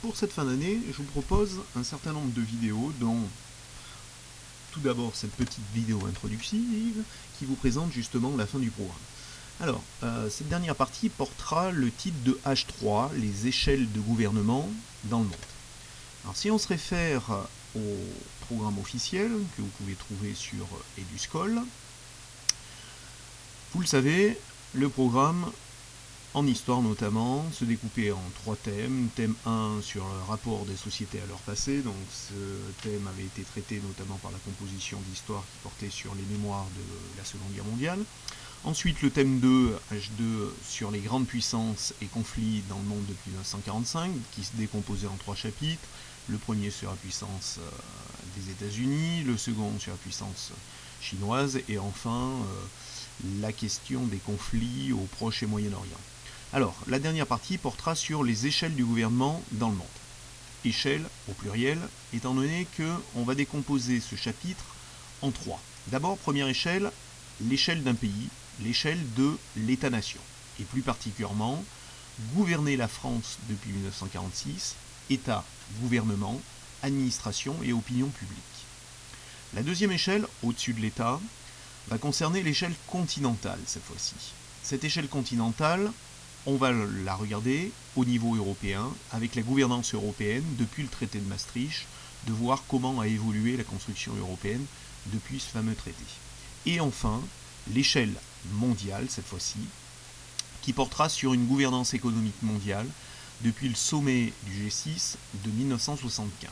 pour cette fin d'année, je vous propose un certain nombre de vidéos, dont tout d'abord cette petite vidéo introductive qui vous présente justement la fin du programme. Alors, cette dernière partie portera le titre de H3, les échelles de gouvernement dans le monde. Alors, si on se réfère au programme officiel que vous pouvez trouver sur EduScol, vous le savez, le programme en histoire notamment, se découpait en 3 thèmes. Thème 1 sur le rapport des sociétés à leur passé, donc ce thème avait été traité notamment par la composition d'histoire qui portait sur les mémoires de la Seconde Guerre mondiale. Ensuite le thème 2, H2, sur les grandes puissances et conflits dans le monde depuis 1945, qui se décomposait en 3 chapitres. Le premier sur la puissance des États-Unis, le second sur la puissance chinoise, et enfin la question des conflits au Proche et Moyen-Orient. Alors, la dernière partie portera sur les échelles du gouvernement dans le monde. Échelle au pluriel, étant donné qu'on va décomposer ce chapitre en 3. D'abord, première échelle, l'échelle d'un pays, l'échelle de l'État-nation. Et plus particulièrement, gouverner la France depuis 1946, État, gouvernement, administration et opinion publique. La deuxième échelle, au-dessus de l'État, va concerner l'échelle continentale cette fois-ci. Cette échelle continentale, on va la regarder au niveau européen, avec la gouvernance européenne depuis le traité de Maastricht, de voir comment a évolué la construction européenne depuis ce fameux traité. Et enfin, l'échelle mondiale, cette fois-ci, qui portera sur une gouvernance économique mondiale depuis le sommet du G6 de 1975.